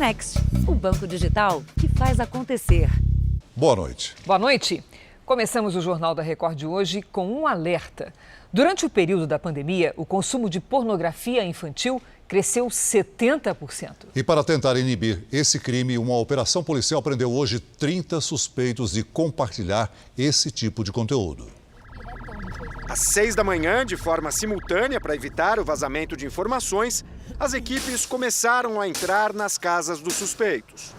Next, o banco digital que faz acontecer. Boa noite. Boa noite. Começamos o Jornal da Record de hoje com um alerta. Durante o período da pandemia, o consumo de pornografia infantil cresceu 70%. E para tentar inibir esse crime, uma operação policial prendeu hoje 30 suspeitos de compartilhar esse tipo de conteúdo. Às 6 da manhã, de forma simultânea para evitar o vazamento de informações, as equipes começaram a entrar nas casas dos suspeitos.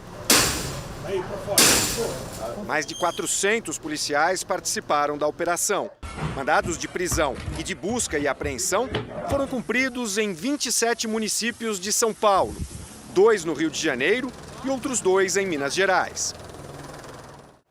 Mais de 400 policiais participaram da operação. Mandados de prisão e de busca e apreensão foram cumpridos em 27 municípios de São Paulo, 2 no Rio de Janeiro e outros 2 em Minas Gerais.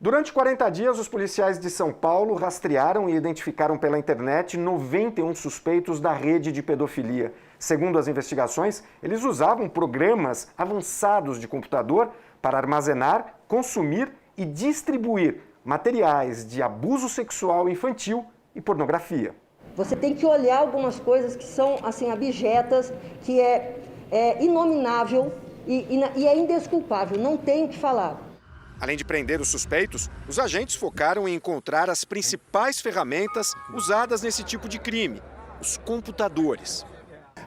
Durante 40 dias, os policiais de São Paulo rastrearam e identificaram pela internet 91 suspeitos da rede de pedofilia. Segundo as investigações, eles usavam programas avançados de computador para armazenar, consumir e distribuir materiais de abuso sexual infantil e pornografia. Você tem que olhar algumas coisas que são assim abjetas, que é inominável e é indesculpável, não tem o que falar. Além de prender os suspeitos, os agentes focaram em encontrar as principais ferramentas usadas nesse tipo de crime, os computadores.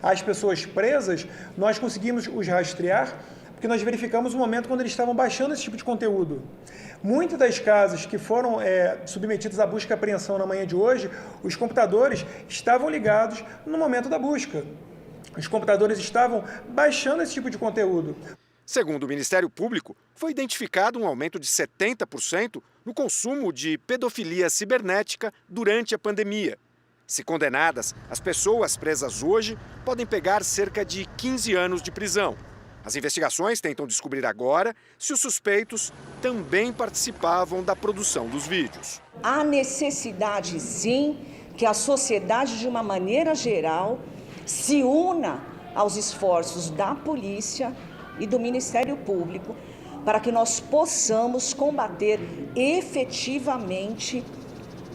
As pessoas presas, nós conseguimos os rastrear porque nós verificamos o momento quando eles estavam baixando esse tipo de conteúdo. Muitas das casas que foram submetidas à busca e apreensão na manhã de hoje, os computadores estavam ligados no momento da busca. Os computadores estavam baixando esse tipo de conteúdo. Segundo o Ministério Público, foi identificado um aumento de 70% no consumo de pedofilia cibernética durante a pandemia. Se condenadas, as pessoas presas hoje podem pegar cerca de 15 anos de prisão. As investigações tentam descobrir agora se os suspeitos também participavam da produção dos vídeos. Há necessidade, sim, que a sociedade, de uma maneira geral, se una aos esforços da polícia e do Ministério Público para que nós possamos combater efetivamente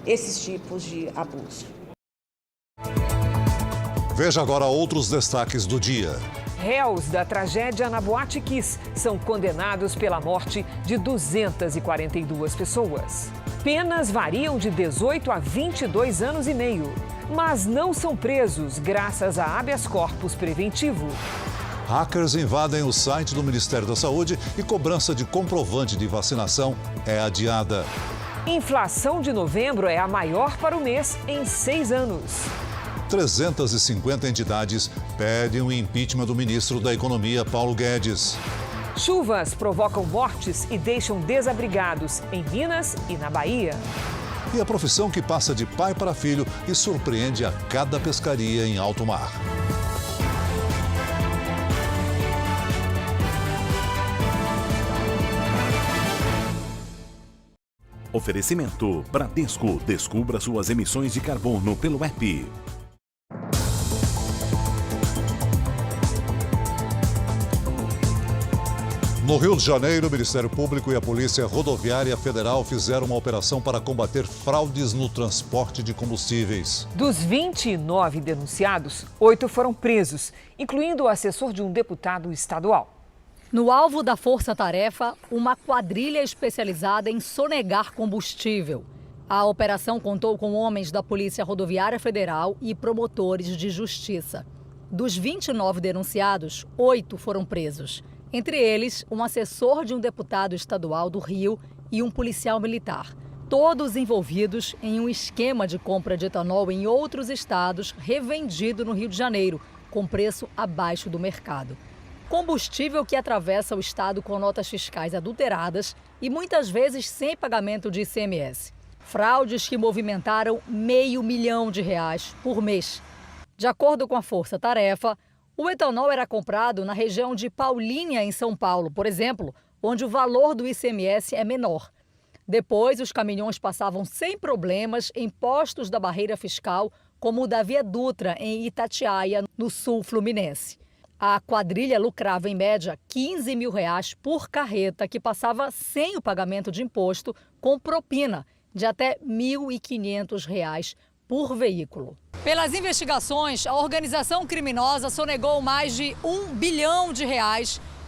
esses tipos de abuso. Veja agora outros destaques do dia. Réus da tragédia na Boate Kiss são condenados pela morte de 242 pessoas. Penas variam de 18 a 22 anos e meio, mas não são presos graças a habeas corpus preventivo. Hackers invadem o site do Ministério da Saúde e cobrança de comprovante de vacinação é adiada. Inflação de novembro é a maior para o mês em 6 anos. 350 entidades pedem o impeachment do ministro da Economia, Paulo Guedes. Chuvas provocam mortes e deixam desabrigados em Minas e na Bahia. E a profissão que passa de pai para filho e surpreende a cada pescaria em alto mar. Oferecimento Bradesco. Descubra suas emissões de carbono pelo app. No Rio de Janeiro, o Ministério Público e a Polícia Rodoviária Federal fizeram uma operação para combater fraudes no transporte de combustíveis. Dos 29 denunciados, 8 foram presos, incluindo o assessor de um deputado estadual. No alvo da força-tarefa, uma quadrilha especializada em sonegar combustível. A operação contou com homens da Polícia Rodoviária Federal e promotores de justiça. Dos 29 denunciados, 8 foram presos. Entre eles, um assessor de um deputado estadual do Rio e um policial militar. Todos envolvidos em um esquema de compra de etanol em outros estados, revendido no Rio de Janeiro, com preço abaixo do mercado. Combustível que atravessa o estado com notas fiscais adulteradas e muitas vezes sem pagamento de ICMS. Fraudes que movimentaram R$500 milhão por mês. De acordo com a Força Tarefa, o etanol era comprado na região de Paulínia, em São Paulo, por exemplo, onde o valor do ICMS é menor. Depois, os caminhões passavam sem problemas em postos da barreira fiscal, como o da Via Dutra, em Itatiaia, no sul fluminense. A quadrilha lucrava, em média, R$15 mil por carreta, que passava sem o pagamento de imposto, com propina de até R$1.500 por veículo. Pelas investigações, a organização criminosa sonegou mais de R$1 bilhão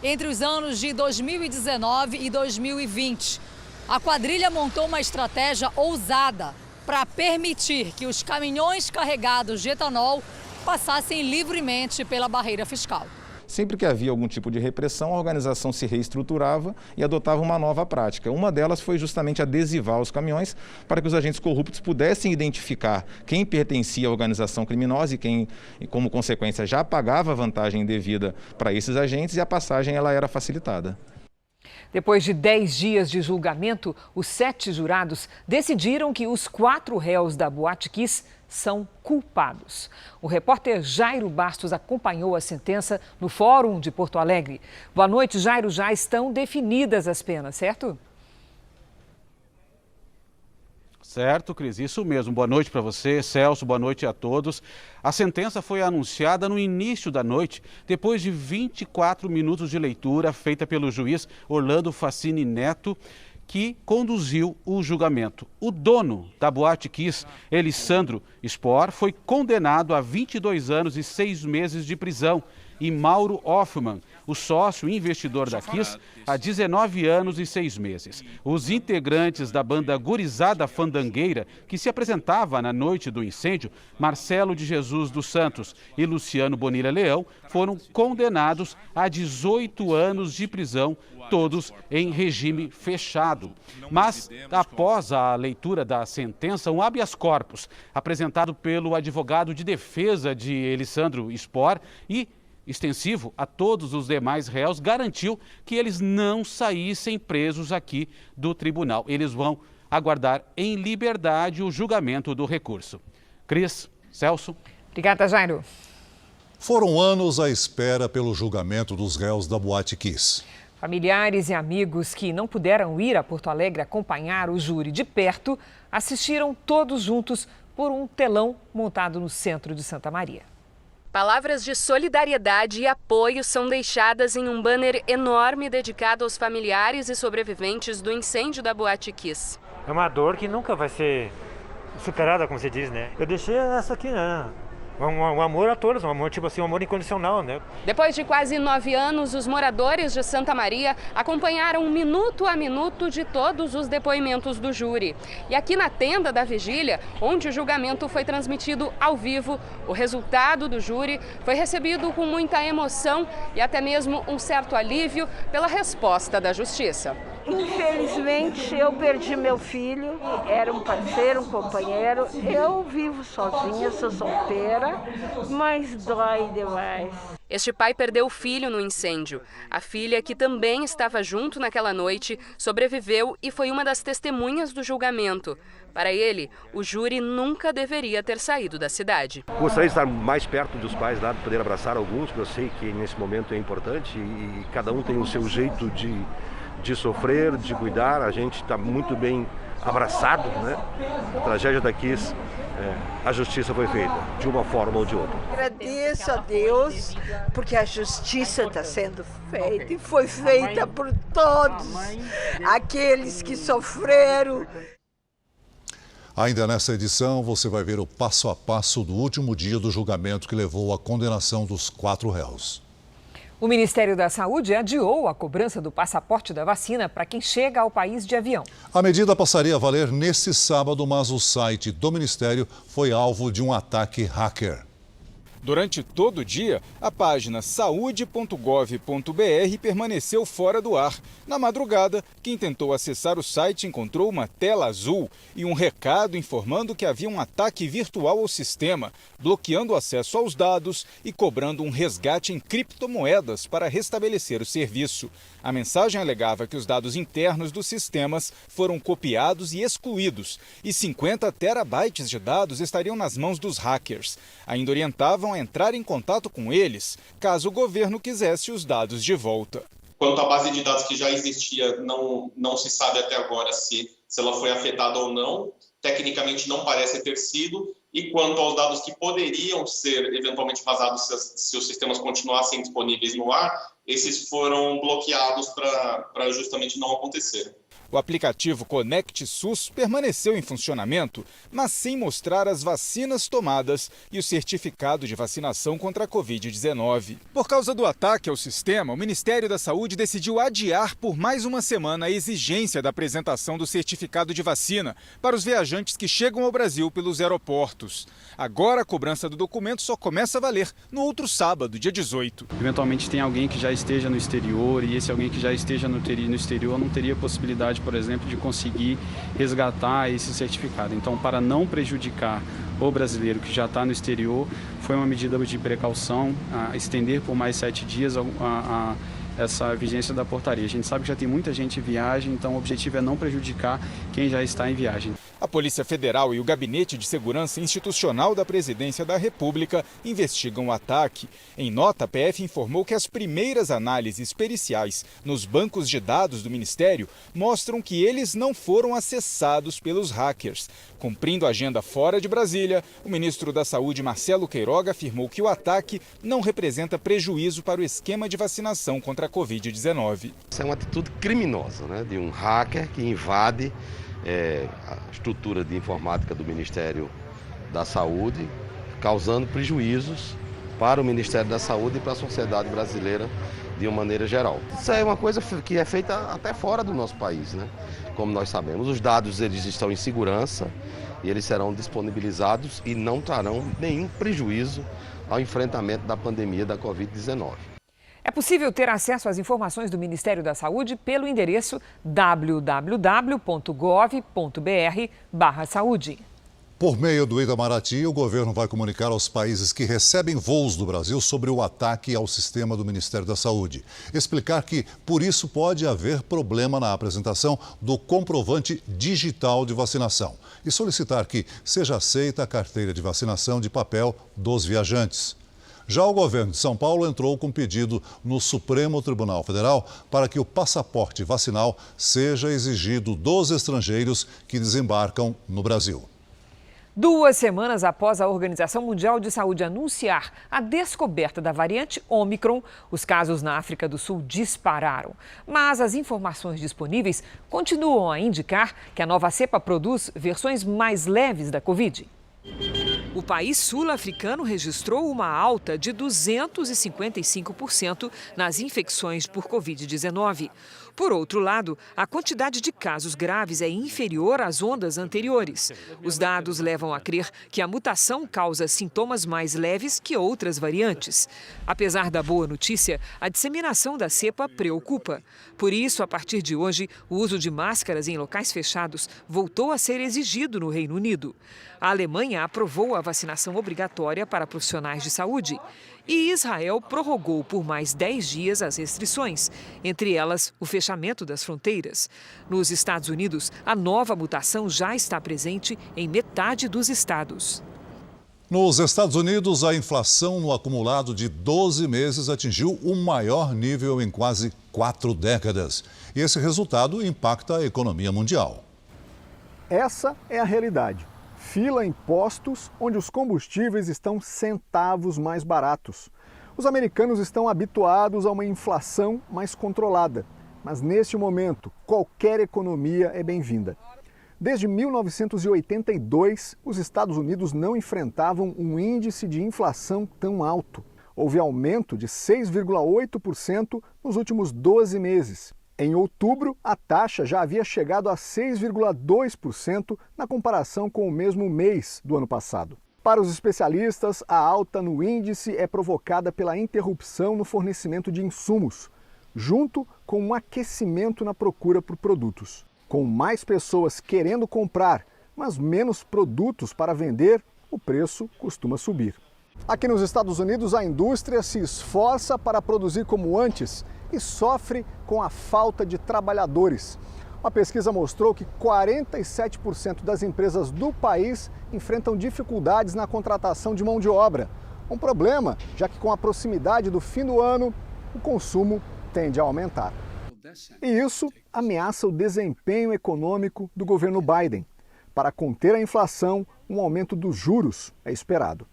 entre os anos de 2019 e 2020. A quadrilha montou uma estratégia ousada para permitir que os caminhões carregados de etanol passassem livremente pela barreira fiscal. Sempre que havia algum tipo de repressão, a organização se reestruturava e adotava uma nova prática. Uma delas foi justamente adesivar os caminhões para que os agentes corruptos pudessem identificar quem pertencia à organização criminosa e quem, como consequência, já pagava vantagem devida para esses agentes, e a passagem ela era facilitada. Depois de 10 dias de julgamento, os 7 jurados decidiram que os 4 réus da Boate Kiss são culpados. O repórter Jairo Bastos acompanhou a sentença no Fórum de Porto Alegre. Boa noite, Jairo. Já estão definidas as penas, certo? Certo, Cris, isso mesmo. Boa noite para você, Celso, boa noite a todos. A sentença foi anunciada no início da noite, depois de 24 minutos de leitura feita pelo juiz Orlando Facini Neto, que conduziu o julgamento. O dono da Boate Kiss, Elisandro Spor, foi condenado a 22 anos e 6 meses de prisão, e Mauro Hoffman, o sócio investidor da Kiss, a 19 anos e 6 meses. Os integrantes da banda Gurizada Fandangueira, que se apresentava na noite do incêndio, Marcelo de Jesus dos Santos e Luciano Bonilha Leão, foram condenados a 18 anos de prisão, todos em regime fechado. Mas, após a leitura da sentença, um habeas corpus apresentado pelo advogado de defesa de Elisandro Spor e extensivo a todos os demais réus, garantiu que eles não saíssem presos aqui do tribunal. Eles vão aguardar em liberdade o julgamento do recurso. Cris, Celso. Obrigada, Jairo. Foram anos à espera pelo julgamento dos réus da Boate Kiss. Familiares e amigos que não puderam ir a Porto Alegre acompanhar o júri de perto assistiram todos juntos por um telão montado no centro de Santa Maria. Palavras de solidariedade e apoio são deixadas em um banner enorme dedicado aos familiares e sobreviventes do incêndio da Boate Kiss. É uma dor que nunca vai ser superada, como se diz, né? Eu deixei essa aqui, né? Um amor a todos, um amor, tipo assim, um amor incondicional, né? Depois de quase 9 anos, os moradores de Santa Maria acompanharam minuto a minuto de todos os depoimentos do júri. E aqui na tenda da vigília, onde o julgamento foi transmitido ao vivo, o resultado do júri foi recebido com muita emoção e até mesmo um certo alívio pela resposta da justiça. Infelizmente, eu perdi meu filho, era um parceiro, um companheiro. Eu vivo sozinha, sou solteira, mas dói demais. Este pai perdeu o filho no incêndio. A filha, que também estava junto naquela noite, sobreviveu e foi uma das testemunhas do julgamento. Para ele, o júri nunca deveria ter saído da cidade. Gostaria de estar mais perto dos pais lá, de poder abraçar alguns, porque eu sei que nesse momento é importante e cada um tem o seu jeito de sofrer, de cuidar. A gente está muito bem abraçado, né? A tragédia da Kiss, a justiça foi feita, de uma forma ou de outra. Agradeço a Deus, porque a justiça está sendo feita e foi feita por todos aqueles que sofreram. Ainda nessa edição, você vai ver o passo a passo do último dia do julgamento que levou à condenação dos 4 réus. O Ministério da Saúde adiou a cobrança do passaporte da vacina para quem chega ao país de avião. A medida passaria a valer nesse sábado, mas o site do Ministério foi alvo de um ataque hacker. Durante todo o dia, a página saude.gov.br permaneceu fora do ar. Na madrugada, quem tentou acessar o site encontrou uma tela azul e um recado informando que havia um ataque virtual ao sistema, bloqueando o acesso aos dados e cobrando um resgate em criptomoedas para restabelecer o serviço. A mensagem alegava que os dados internos dos sistemas foram copiados e excluídos, e 50 terabytes de dados estariam nas mãos dos hackers. Ainda orientavam a entrar em contato com eles, caso o governo quisesse os dados de volta. Quanto à base de dados que já existia, não se sabe até agora se ela foi afetada ou não. Tecnicamente não parece ter sido. E quanto aos dados que poderiam ser eventualmente vazados se os sistemas continuassem disponíveis no ar, esses foram bloqueados para justamente não acontecer. O aplicativo Conect SUS permaneceu em funcionamento, mas sem mostrar as vacinas tomadas e o certificado de vacinação contra a Covid-19. Por causa do ataque ao sistema, o Ministério da Saúde decidiu adiar por mais uma semana a exigência da apresentação do certificado de vacina para os viajantes que chegam ao Brasil pelos aeroportos. Agora a cobrança do documento só começa a valer no outro sábado, dia 18. Eventualmente tem alguém que já esteja no exterior e esse alguém que já esteja no exterior não teria possibilidade, por exemplo, de conseguir resgatar esse certificado. Então, para não prejudicar o brasileiro que já está no exterior, foi uma medida de precaução a estender por mais 7 dias essa vigência da portaria. A gente sabe que já tem muita gente em viagem, então o objetivo é não prejudicar quem já está em viagem. A Polícia Federal e o Gabinete de Segurança Institucional da Presidência da República investigam o ataque. Em nota, a PF informou que as primeiras análises periciais nos bancos de dados do Ministério mostram que eles não foram acessados pelos hackers. Cumprindo a agenda fora de Brasília, o ministro da Saúde, Marcelo Queiroga, afirmou que o ataque não representa prejuízo para o esquema de vacinação contra a Covid-19. Isso é uma atitude criminosa, né, de um hacker que invade a estrutura de informática do Ministério da Saúde, causando prejuízos para o Ministério da Saúde e para a sociedade brasileira de uma maneira geral. Isso é uma coisa que é feita até fora do nosso país, né? Como nós sabemos, os dados eles estão em segurança e eles serão disponibilizados e não trarão nenhum prejuízo ao enfrentamento da pandemia da Covid-19. É possível ter acesso às informações do Ministério da Saúde pelo endereço www.gov.br/saúde. Por meio do Itamaraty, o governo vai comunicar aos países que recebem voos do Brasil sobre o ataque ao sistema do Ministério da Saúde. Explicar que, por isso, pode haver problema na apresentação do comprovante digital de vacinação e solicitar que seja aceita a carteira de vacinação de papel dos viajantes. Já o governo de São Paulo entrou com pedido no Supremo Tribunal Federal para que o passaporte vacinal seja exigido dos estrangeiros que desembarcam no Brasil. 2 semanas após a Organização Mundial de Saúde anunciar a descoberta da variante Ômicron, os casos na África do Sul dispararam. Mas as informações disponíveis continuam a indicar que a nova cepa produz versões mais leves da Covid. O país sul-africano registrou uma alta de 255% nas infecções por Covid-19. Por outro lado, a quantidade de casos graves é inferior às ondas anteriores. Os dados levam a crer que a mutação causa sintomas mais leves que outras variantes. Apesar da boa notícia, a disseminação da cepa preocupa. Por isso, a partir de hoje, o uso de máscaras em locais fechados voltou a ser exigido no Reino Unido. A Alemanha aprovou a vacinação obrigatória para profissionais de saúde. E Israel prorrogou por mais 10 dias as restrições, entre elas o fechamento das fronteiras. Nos Estados Unidos, a nova mutação já está presente em metade dos estados. Nos Estados Unidos, a inflação no acumulado de 12 meses atingiu o maior nível em quase 4 décadas. E esse resultado impacta a economia mundial. Essa é a realidade. Fila em postos onde os combustíveis estão centavos mais baratos. Os americanos estão habituados a uma inflação mais controlada, mas neste momento qualquer economia é bem-vinda. Desde 1982, os Estados Unidos não enfrentavam um índice de inflação tão alto. Houve aumento de 6,8% nos últimos 12 meses. Em outubro, a taxa já havia chegado a 6,2% na comparação com o mesmo mês do ano passado. Para os especialistas, a alta no índice é provocada pela interrupção no fornecimento de insumos, junto com um aquecimento na procura por produtos. Com mais pessoas querendo comprar, mas menos produtos para vender, o preço costuma subir. Aqui nos Estados Unidos, a indústria se esforça para produzir como antes e sofre com a falta de trabalhadores. Uma pesquisa mostrou que 47% das empresas do país enfrentam dificuldades na contratação de mão de obra. Um problema, já que com a proximidade do fim do ano, o consumo tende a aumentar. E isso ameaça o desempenho econômico do governo Biden. Para conter a inflação, um aumento dos juros é esperado.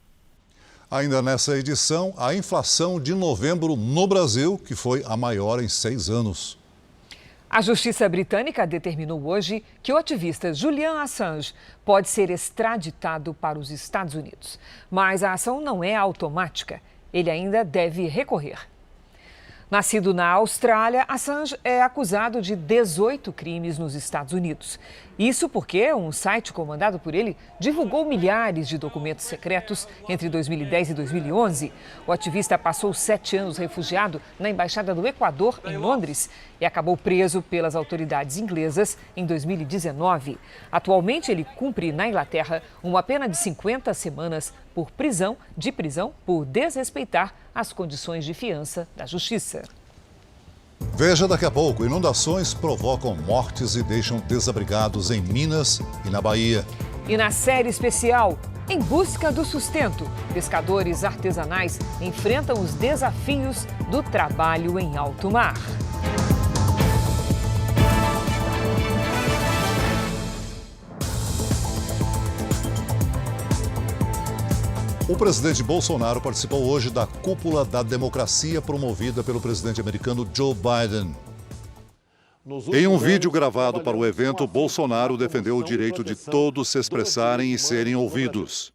Ainda nessa edição, a inflação de novembro no Brasil, que foi a maior em 6 anos. A justiça britânica determinou hoje que o ativista Julian Assange pode ser extraditado para os Estados Unidos. Mas a ação não é automática. Ele ainda deve recorrer. Nascido na Austrália, Assange é acusado de 18 crimes nos Estados Unidos. Isso porque um site comandado por ele divulgou milhares de documentos secretos entre 2010 e 2011. O ativista passou 7 anos refugiado na Embaixada do Equador, em Londres, e acabou preso pelas autoridades inglesas em 2019. Atualmente, ele cumpre na Inglaterra uma pena de 50 semanas por prisão por desrespeitar as condições de fiança da justiça. Veja daqui a pouco. Inundações provocam mortes e deixam desabrigados em Minas e na Bahia. E na série especial, em busca do sustento, pescadores artesanais enfrentam os desafios do trabalho em alto mar. O presidente Bolsonaro participou hoje da cúpula da democracia promovida pelo presidente americano Joe Biden. Em um vídeo gravado para o evento, Bolsonaro defendeu o direito de todos se expressarem e serem ouvidos.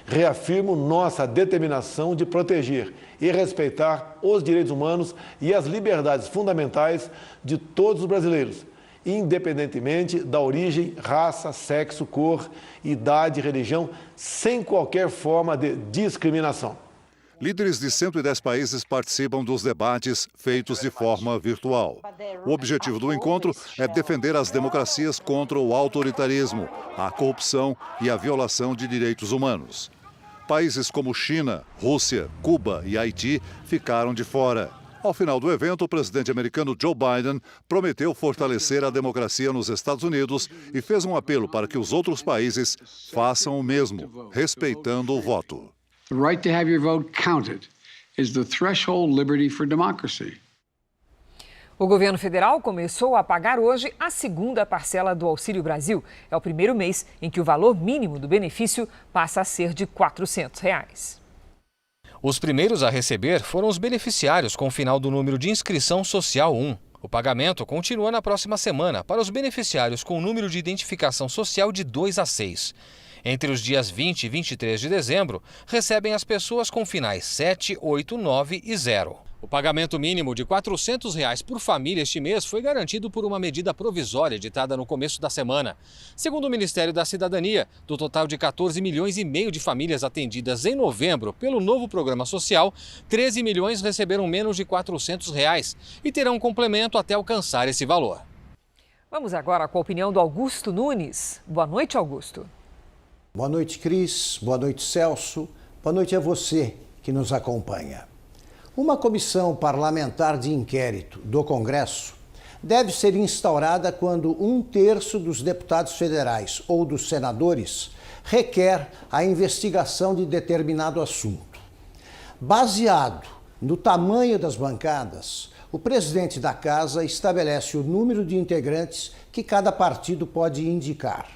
Reafirmo nossa determinação de proteger e respeitar os direitos humanos e as liberdades fundamentais de todos os brasileiros, independentemente da origem, raça, sexo, cor, idade, religião, sem qualquer forma de discriminação. Líderes de 110 países participam dos debates feitos de forma virtual. O objetivo do encontro é defender as democracias contra o autoritarismo, a corrupção e a violação de direitos humanos. Países como China, Rússia, Cuba e Haiti ficaram de fora. Ao final do evento, o presidente americano Joe Biden prometeu fortalecer a democracia nos Estados Unidos e fez um apelo para que os outros países façam o mesmo, respeitando o voto. The right to have your vote counted is the threshold liberty for democracy. O governo federal começou a pagar hoje a segunda parcela do Auxílio Brasil. É o primeiro mês em que o valor mínimo do benefício passa a ser de R$ 400. Os primeiros a receber foram os beneficiários com o final do número de inscrição social 1. O pagamento continua na próxima semana para os beneficiários com o número de identificação social de 2 a 6. Entre os dias 20 e 23 de dezembro, recebem as pessoas com finais 7, 8, 9 e 0. O pagamento mínimo de R$ 400 por família este mês foi garantido por uma medida provisória editada no começo da semana. Segundo o Ministério da Cidadania, do total de 14 milhões e meio de famílias atendidas em novembro pelo novo programa social, 13 milhões receberam menos de R$ 400 e terão um complemento até alcançar esse valor. Vamos agora com a opinião do Augusto Nunes. Boa noite, Augusto. Boa noite, Cris. Boa noite, Celso. Boa noite a você que nos acompanha. Uma comissão parlamentar de inquérito do Congresso deve ser instaurada quando 1/3 dos deputados federais ou dos senadores requer a investigação de determinado assunto. Baseado no tamanho das bancadas, o presidente da Casa estabelece o número de integrantes que cada partido pode indicar.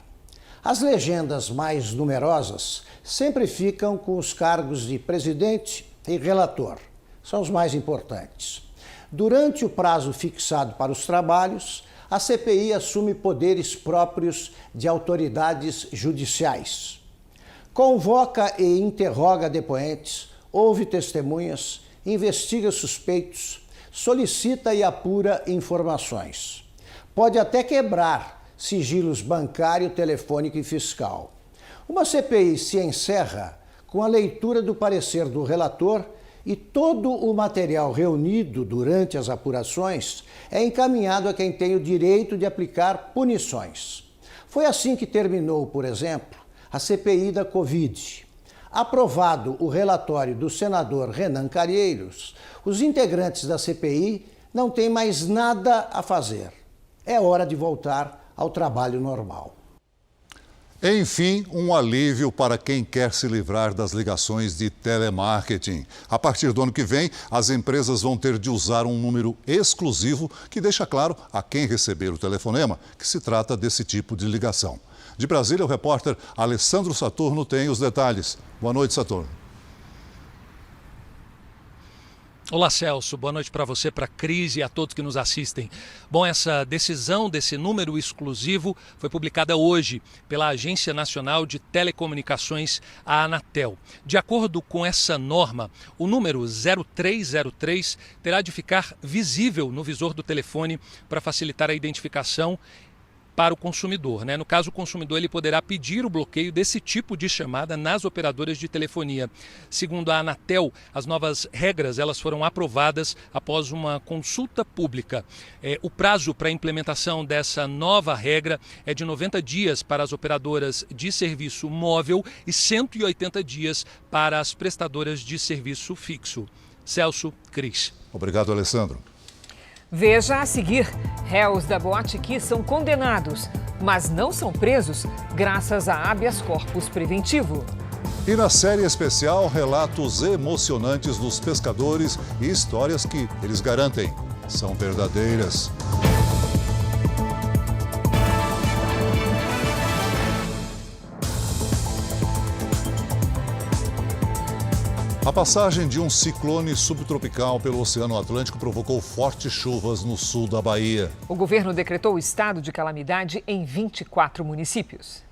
As legendas mais numerosas sempre ficam com os cargos de presidente e relator. São os mais importantes. Durante o prazo fixado para os trabalhos, a CPI assume poderes próprios de autoridades judiciais. Convoca e interroga depoentes, ouve testemunhas, investiga suspeitos, solicita e apura informações. Pode até quebrar sigilos bancário, telefônico e fiscal. Uma CPI se encerra com a leitura do parecer do relator e todo o material reunido durante as apurações é encaminhado a quem tem o direito de aplicar punições. Foi assim que terminou, por exemplo, a CPI da Covid. Aprovado o relatório do senador Renan Calheiros, os integrantes da CPI não têm mais nada a fazer. É hora de voltar ao trabalho normal. Enfim, um alívio para quem quer se livrar das ligações de telemarketing. A partir do ano que vem, as empresas vão ter de usar um número exclusivo que deixa claro a quem receber o telefonema que se trata desse tipo de ligação. De Brasília, o repórter Alessandro Saturno tem os detalhes. Boa noite, Saturno. Olá, Celso. Boa noite para você, para a Cris e a todos que nos assistem. Bom, essa decisão desse número exclusivo foi publicada hoje pela Agência Nacional de Telecomunicações, a Anatel. De acordo com essa norma, o número 0303 terá de ficar visível no visor do telefone para facilitar a identificação para o consumidor, né? No caso, o consumidor ele poderá pedir o bloqueio desse tipo de chamada nas operadoras de telefonia. Segundo a Anatel, as novas regras elas foram aprovadas após uma consulta pública. O prazo para a implementação dessa nova regra é de 90 dias para as operadoras de serviço móvel e 180 dias para as prestadoras de serviço fixo. Celso, Cris. Obrigado, Alessandro. Veja a seguir, réus da Boate Kiss são condenados, mas não são presos graças a habeas corpus preventivo. E na série especial, relatos emocionantes dos pescadores e histórias que eles garantem são verdadeiras. A passagem de um ciclone subtropical pelo Oceano Atlântico provocou fortes chuvas no sul da Bahia. O governo decretou o estado de calamidade em 24 municípios.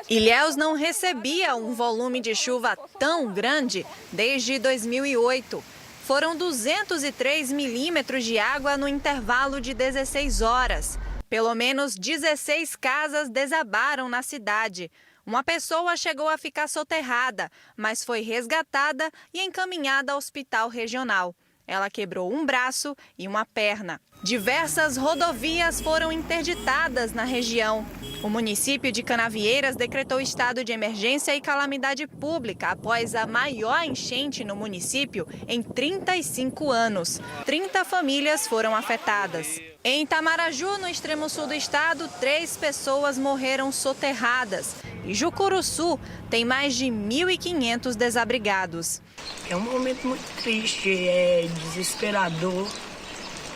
Ilhéus não recebia um volume de chuva tão grande desde 2008. Foram 203 milímetros de água no intervalo de 16 horas. Pelo menos 16 casas desabaram na cidade. Uma pessoa chegou a ficar soterrada, mas foi resgatada e encaminhada ao hospital regional. Ela quebrou um braço e uma perna. Diversas rodovias foram interditadas na região. O município de Canavieiras decretou estado de emergência e calamidade pública após a maior enchente no município em 35 anos. 30 famílias foram afetadas. Em Itamaraju, no extremo sul do estado, 3 pessoas morreram soterradas. E Jucuruçu tem mais de 1.500 desabrigados. É um momento muito triste, desesperador,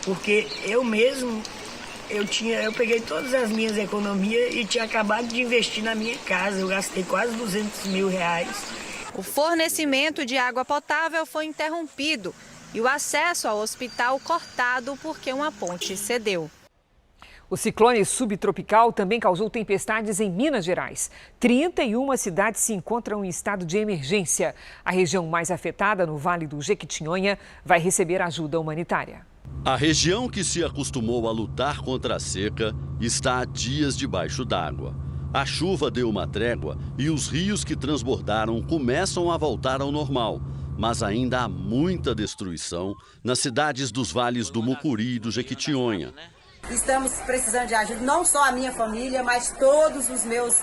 porque eu mesmo, eu peguei todas as minhas economias e tinha acabado de investir na minha casa. Eu gastei quase 200 mil reais. O fornecimento de água potável foi interrompido e o acesso ao hospital cortado porque uma ponte cedeu. O ciclone subtropical também causou tempestades em Minas Gerais. 31 cidades se encontram em estado de emergência. A região mais afetada, no Vale do Jequitinhonha, vai receber ajuda humanitária. A região que se acostumou a lutar contra a seca está há dias debaixo d'água. A chuva deu uma trégua e os rios que transbordaram começam a voltar ao normal. Mas ainda há muita destruição nas cidades dos vales do Mucuri e do Jequitinhonha. Estamos precisando de ajuda, não só a minha família, mas todos os meus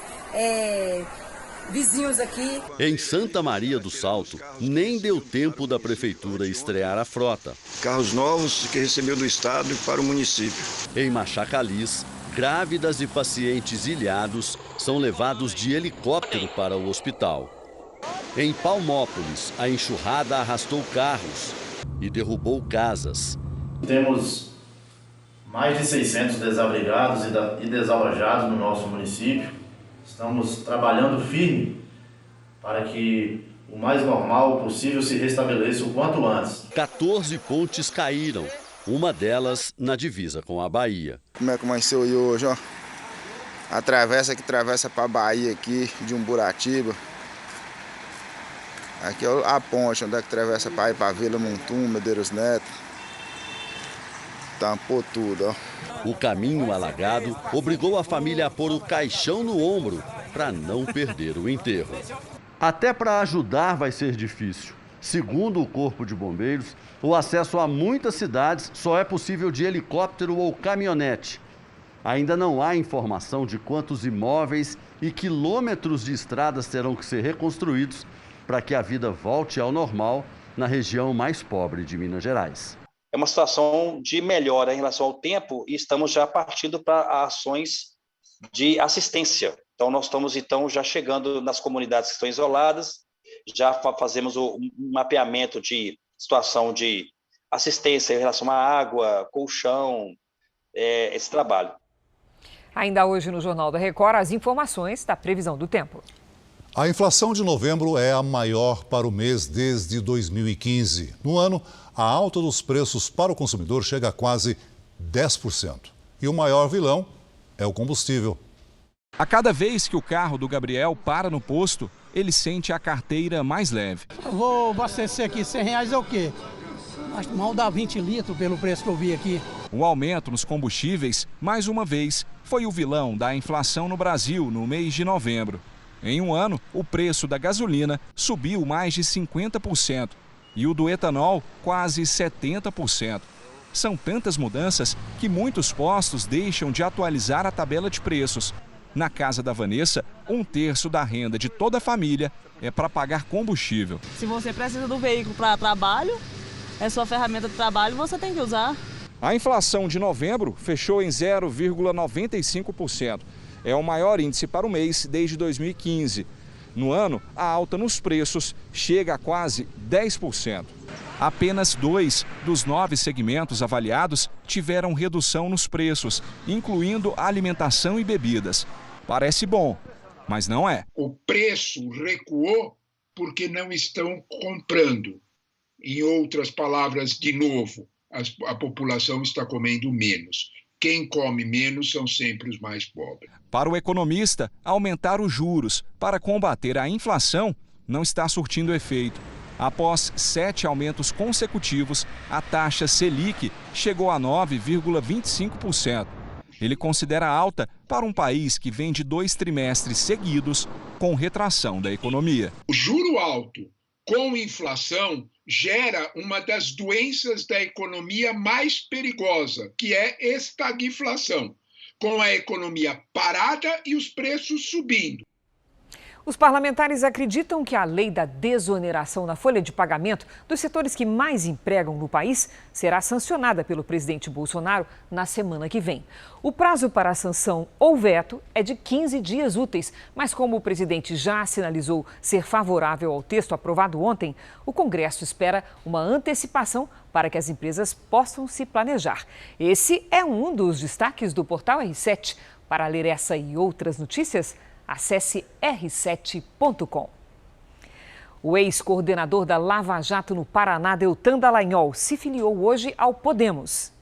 vizinhos aqui. Em Santa Maria do Salto, nem deu tempo da prefeitura estrear a frota. Carros novos que recebeu do estado e para o município. Em Machacalis, grávidas e pacientes ilhados são levados de helicóptero para o hospital. Em Palmópolis, a enxurrada arrastou carros e derrubou casas. Temos mais de 600 desabrigados e desalojados no nosso município. Estamos trabalhando firme para que o mais normal possível se restabeleça o quanto antes. 14 pontes caíram, uma delas na divisa com a Bahia. Como é que amanheceu aí hoje, ó? A travessa que atravessa para a Bahia aqui, de Umburatiba. Aqui é a ponte, onde é que atravessa para ir para Vila Montum, Medeiros Neto. Tampou tudo, ó. O caminho alagado obrigou a família a pôr o caixão no ombro para não perder o enterro. Até para ajudar vai ser difícil. Segundo o Corpo de Bombeiros, o acesso a muitas cidades só é possível de helicóptero ou caminhonete. Ainda não há informação de quantos imóveis e quilômetros de estradas terão que ser reconstruídos para que a vida volte ao normal na região mais pobre de Minas Gerais. É uma situação de melhora em relação ao tempo e estamos já partindo para ações de assistência. Então, nós estamos já chegando nas comunidades que estão isoladas, já fazemos o mapeamento de situação de assistência em relação à água, colchão, esse trabalho. Ainda hoje no Jornal da Record, as informações da previsão do tempo. A inflação de novembro é a maior para o mês desde 2015. No ano, a alta dos preços para o consumidor chega a quase 10%. E o maior vilão é o combustível. A cada vez que o carro do Gabriel para no posto, ele sente a carteira mais leve. Eu vou abastecer aqui, R$100 é o quê? Mal dá 20 litros pelo preço que eu vi aqui. O aumento nos combustíveis, mais uma vez, foi o vilão da inflação no Brasil no mês de novembro. Em um ano, o preço da gasolina subiu mais de 50% e o do etanol quase 70%. São tantas mudanças que muitos postos deixam de atualizar a tabela de preços. Na casa da Vanessa, 1/3 da renda de toda a família é para pagar combustível. Se você precisa do veículo para trabalho, é sua ferramenta de trabalho, você tem que usar. A inflação de novembro fechou em 0,95%. É o maior índice para o mês desde 2015. No ano, a alta nos preços chega a quase 10%. Apenas 2 dos 9 segmentos avaliados tiveram redução nos preços, incluindo alimentação e bebidas. Parece bom, mas não é. O preço recuou porque não estão comprando. Em outras palavras, de novo, a população está comendo menos. Quem come menos são sempre os mais pobres. Para o economista, aumentar os juros para combater a inflação não está surtindo efeito. Após 7 aumentos consecutivos, a taxa Selic chegou a 9,25%. Ele considera alta para um país que vem de 2 trimestres seguidos com retração da economia. O juro alto com inflação gera uma das doenças da economia mais perigosa, que é estagflação, com a economia parada e os preços subindo. Os parlamentares acreditam que a lei da desoneração na folha de pagamento dos setores que mais empregam no país será sancionada pelo presidente Bolsonaro na semana que vem. O prazo para a sanção ou veto é de 15 dias úteis, mas como o presidente já sinalizou ser favorável ao texto aprovado ontem, o Congresso espera uma antecipação para que as empresas possam se planejar. Esse é um dos destaques do portal R7. Para ler essa e outras notícias, acesse r7.com. O ex-coordenador da Lava Jato no Paraná, Deltan Dallagnol, se filiou hoje ao Podemos.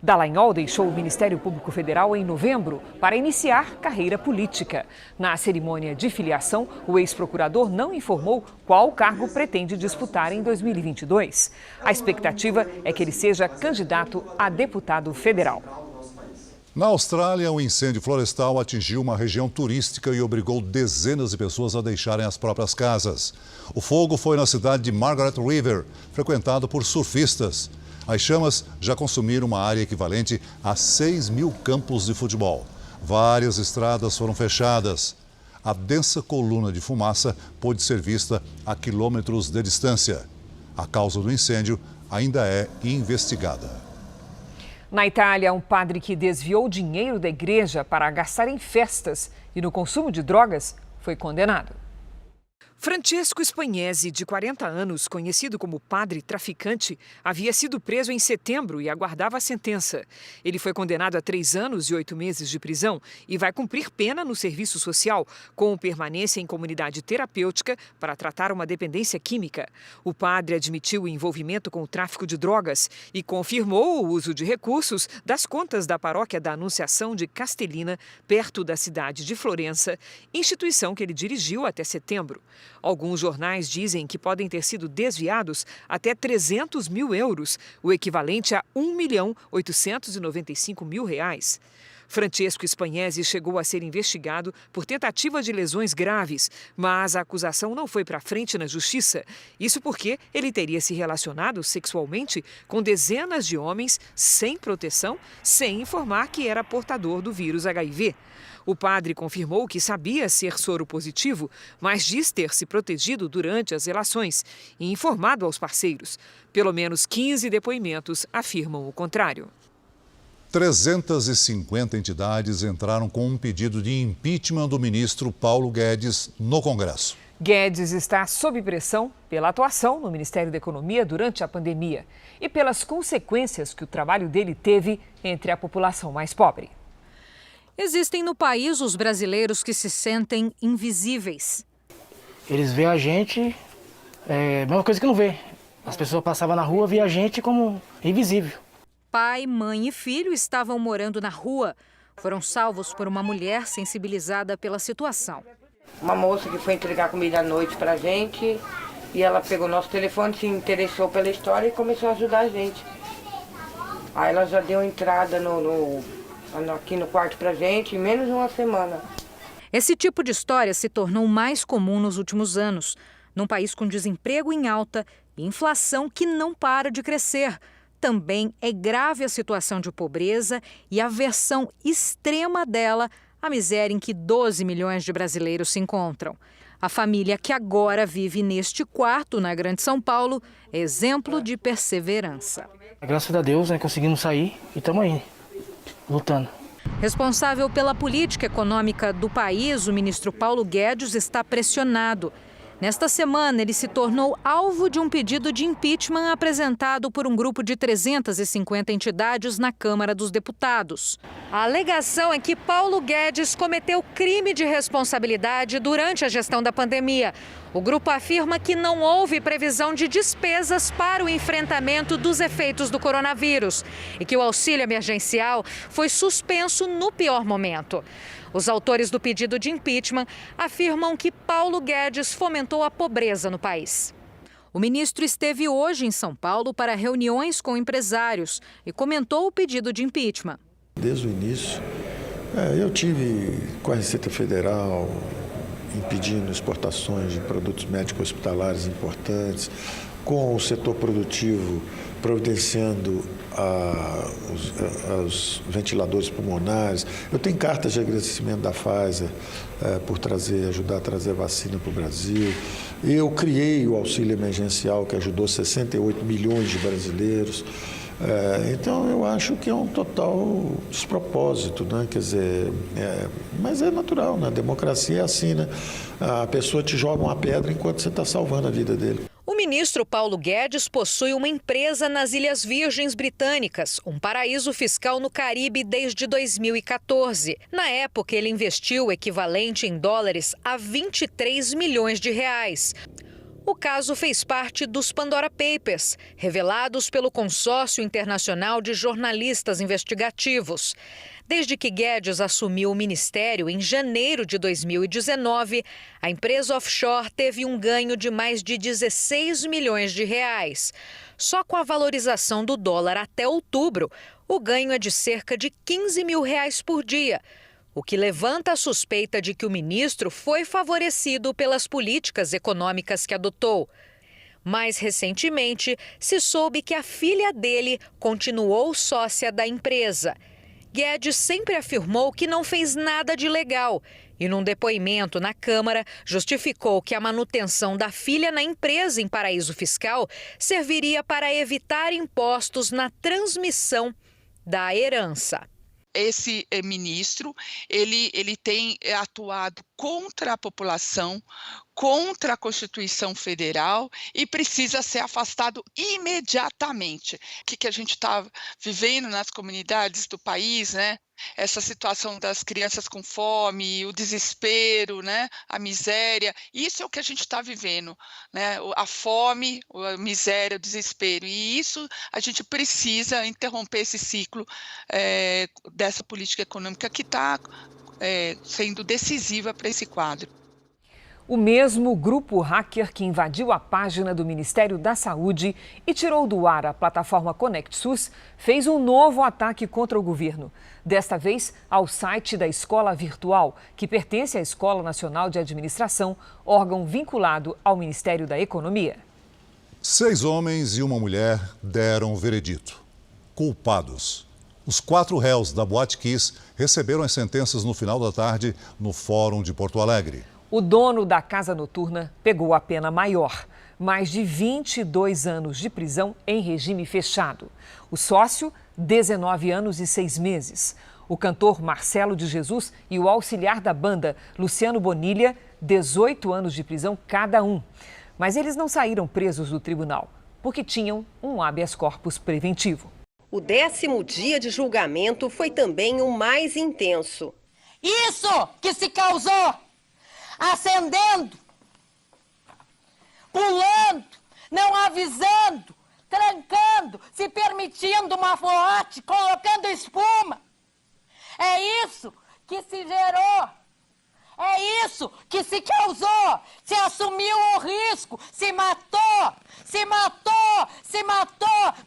Dallagnol deixou o Ministério Público Federal em novembro para iniciar carreira política. Na cerimônia de filiação, o ex-procurador não informou qual cargo pretende disputar em 2022. A expectativa é que ele seja candidato a deputado federal. Na Austrália, um incêndio florestal atingiu uma região turística e obrigou dezenas de pessoas a deixarem as próprias casas. O fogo foi na cidade de Margaret River, frequentado por surfistas. As chamas já consumiram uma área equivalente a 6.000 campos de futebol. Várias estradas foram fechadas. A densa coluna de fumaça pôde ser vista a quilômetros de distância. A causa do incêndio ainda é investigada. Na Itália, um padre que desviou dinheiro da igreja para gastar em festas e no consumo de drogas foi condenado. Francesco Spagnese, de 40 anos, conhecido como padre traficante, havia sido preso em setembro e aguardava a sentença. Ele foi condenado a 3 anos e 8 meses de prisão e vai cumprir pena no serviço social, com permanência em comunidade terapêutica para tratar uma dependência química. O padre admitiu o envolvimento com o tráfico de drogas e confirmou o uso de recursos das contas da paróquia da Anunciação de Castellina, perto da cidade de Florença, instituição que ele dirigiu até setembro. Alguns jornais dizem que podem ter sido desviados até 300 mil euros, o equivalente a R$1.895.000. Francesco Spagnese chegou a ser investigado por tentativa de lesões graves, mas a acusação não foi para frente na justiça. Isso porque ele teria se relacionado sexualmente com dezenas de homens sem proteção, sem informar que era portador do vírus HIV. O padre confirmou que sabia ser soro positivo, mas diz ter se protegido durante as relações e informado aos parceiros. Pelo menos 15 depoimentos afirmam o contrário. 350 entidades entraram com um pedido de impeachment do ministro Paulo Guedes no Congresso. Guedes está sob pressão pela atuação no Ministério da Economia durante a pandemia e pelas consequências que o trabalho dele teve entre a população mais pobre. Existem no país os brasileiros que se sentem invisíveis. Eles veem a gente, mesma coisa que não vê. As pessoas passavam na rua, via a gente como invisível. Pai, mãe e filho estavam morando na rua. Foram salvos por uma mulher sensibilizada pela situação. Uma moça que foi entregar comida à noite pra gente e ela pegou nosso telefone, se interessou pela história e começou a ajudar a gente. Aí ela já deu entrada aqui no quarto pra gente em menos de uma semana. Esse tipo de história se tornou mais comum nos últimos anos, num país com desemprego em alta e inflação que não para de crescer. Também é grave a situação de pobreza e a versão extrema dela, a miséria em que 12 milhões de brasileiros se encontram. A família que agora vive neste quarto, na Grande São Paulo, é exemplo de perseverança. Graças a Deus, conseguimos sair e estamos aí, lutando. Responsável pela política econômica do país, o ministro Paulo Guedes está pressionado. Nesta semana, ele se tornou alvo de um pedido de impeachment apresentado por um grupo de 350 entidades na Câmara dos Deputados. A alegação é que Paulo Guedes cometeu crime de responsabilidade durante a gestão da pandemia. O grupo afirma que não houve previsão de despesas para o enfrentamento dos efeitos do coronavírus e que o auxílio emergencial foi suspenso no pior momento. Os autores do pedido de impeachment afirmam que Paulo Guedes fomentou a pobreza no país. O ministro esteve hoje em São Paulo para reuniões com empresários e comentou o pedido de impeachment. Desde o início, eu tive com a Receita Federal impedindo exportações de produtos médicos hospitalares importantes, com o setor produtivo providenciando os ventiladores pulmonares. Eu tenho cartas de agradecimento da Pfizer por ajudar a trazer vacina para o Brasil. Eu criei o auxílio emergencial que ajudou 68 milhões de brasileiros. Então eu acho que é um total despropósito, né? Quer dizer, mas é natural, na democracia é assim, né? A pessoa te joga uma pedra enquanto você está salvando a vida dele. O ministro Paulo Guedes possui uma empresa nas Ilhas Virgens Britânicas, um paraíso fiscal no Caribe desde 2014. Na época, ele investiu o equivalente em dólares a 23 milhões de reais. O caso fez parte dos Pandora Papers, revelados pelo Consórcio Internacional de Jornalistas Investigativos. Desde que Guedes assumiu o ministério em janeiro de 2019, a empresa offshore teve um ganho de mais de 16 milhões de reais. Só com a valorização do dólar até outubro, o ganho é de cerca de 15 mil reais por dia, o que levanta a suspeita de que o ministro foi favorecido pelas políticas econômicas que adotou. Mais recentemente, se soube que a filha dele continuou sócia da empresa. Guedes sempre afirmou que não fez nada de ilegal e, num depoimento na Câmara, justificou que a manutenção da filha na empresa em paraíso fiscal serviria para evitar impostos na transmissão da herança. Esse ministro, ele tem atuado contra a população, contra a Constituição Federal e precisa ser afastado imediatamente. O que a gente está vivendo nas comunidades do país, né? Essa situação das crianças com fome, o desespero, né? A miséria, isso é o que a gente está vivendo, né? A fome, a miséria, o desespero. E isso a gente precisa interromper esse ciclo dessa política econômica que está sendo decisiva para esse quadro. O mesmo grupo hacker que invadiu a página do Ministério da Saúde e tirou do ar a plataforma ConectSUS fez um novo ataque contra o governo. Desta vez, ao site da Escola Virtual, que pertence à Escola Nacional de Administração, órgão vinculado ao Ministério da Economia. 6 homens e uma mulher deram o veredito. Culpados. Os 4 réus da Boate Kiss receberam as sentenças no final da tarde no Fórum de Porto Alegre. O dono da casa noturna pegou a pena maior, mais de 22 anos de prisão em regime fechado. O sócio, 19 anos e 6 meses. O cantor Marcelo de Jesus e o auxiliar da banda, Luciano Bonilha, 18 anos de prisão cada um. Mas eles não saíram presos do tribunal, porque tinham um habeas corpus preventivo. O 10º dia de julgamento foi também o mais intenso. Isso que se causou acendendo pulando, não avisando, trancando, se permitindo uma boate, colocando espuma. É isso que se gerou. É isso que se causou, se assumiu o risco, se matou,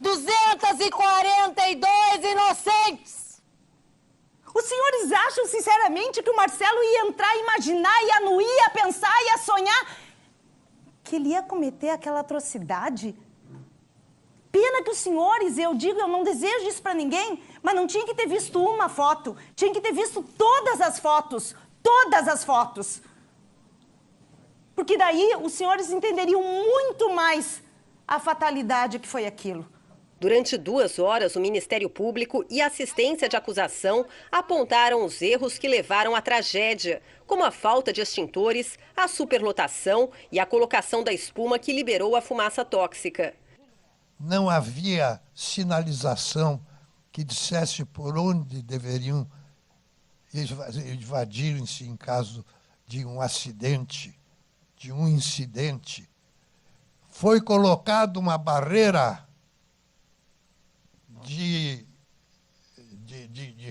242 inocentes. Os senhores acham sinceramente que o Marcelo ia entrar, imaginar, ia não ia pensar, ia sonhar que ele ia cometer aquela atrocidade? Pena que os senhores, eu não desejo isso pra ninguém, mas não tinha que ter visto uma foto, tinha que ter visto todas as fotos. Todas as fotos. Porque daí os senhores entenderiam muito mais a fatalidade que foi aquilo. Durante 2 horas, o Ministério Público e a assistência de acusação apontaram os erros que levaram à tragédia, como a falta de extintores, a superlotação e a colocação da espuma que liberou a fumaça tóxica. Não havia sinalização que dissesse por onde deveriam invadirem-se em caso de um acidente, de um incidente. Foi colocada uma barreira de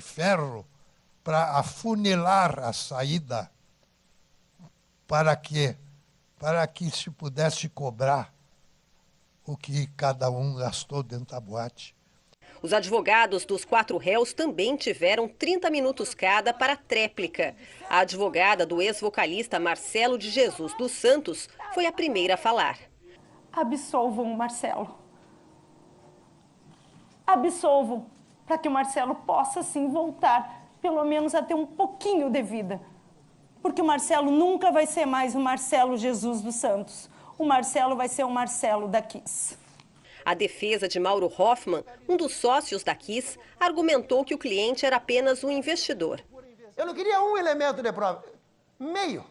ferro para afunilar a saída, para que se pudesse cobrar o que cada um gastou dentro da boate. Os advogados dos 4 réus também tiveram 30 minutos cada para a tréplica. A advogada do ex-vocalista Marcelo de Jesus dos Santos foi a primeira a falar. Absolvam o Marcelo. Absolvam, para que o Marcelo possa, sim, voltar, pelo menos a ter um pouquinho de vida. Porque o Marcelo nunca vai ser mais o Marcelo Jesus dos Santos. O Marcelo vai ser o Marcelo da Kiss. A defesa de Mauro Hoffman, um dos sócios da Kiss, argumentou que o cliente era apenas um investidor. Eu não queria um elemento de prova, meio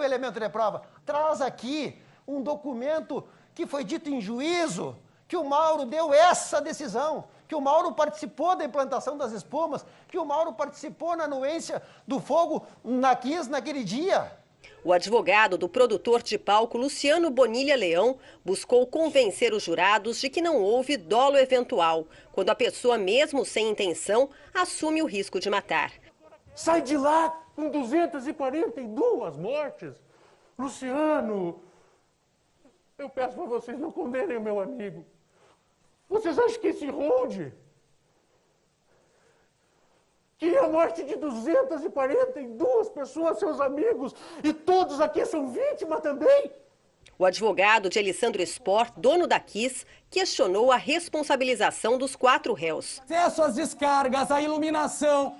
elemento de prova. Traz aqui um documento que foi dito em juízo, que o Mauro deu essa decisão, que o Mauro participou da implantação das espumas, que o Mauro participou na anuência do fogo na Kiss naquele dia. O advogado do produtor de palco Luciano Bonilha Leão buscou convencer os jurados de que não houve dolo eventual, quando a pessoa, mesmo sem intenção, assume o risco de matar. Sai de lá com 242 mortes. Luciano, eu peço para vocês não condenem o meu amigo. Vocês acham que esse hold que a morte de 242 pessoas, seus amigos, e todos aqui são vítimas também? O advogado de Alessandro Sport, dono da Kiss, questionou a responsabilização dos 4 réus. Acesso às descargas, a iluminação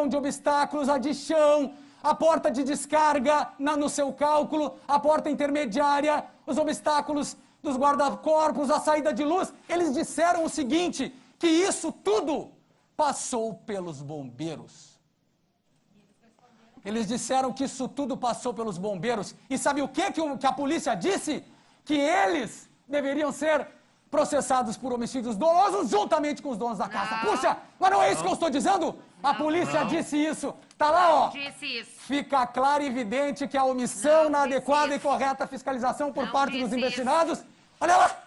de obstáculos, a de chão, a porta de descarga no seu cálculo, a porta intermediária, os obstáculos dos guarda-corpos, a saída de luz. Eles disseram o seguinte, que isso tudo passou pelos bombeiros. Eles disseram que isso tudo passou pelos bombeiros. E sabe o que a polícia disse? Que eles deveriam ser processados por homicídios dolosos juntamente com os donos da casa. Puxa, mas não é isso que eu estou dizendo? A polícia disse isso. Tá lá, ó. Fica claro e evidente que a omissão na adequada e correta fiscalização por parte dos investigados. Olha lá.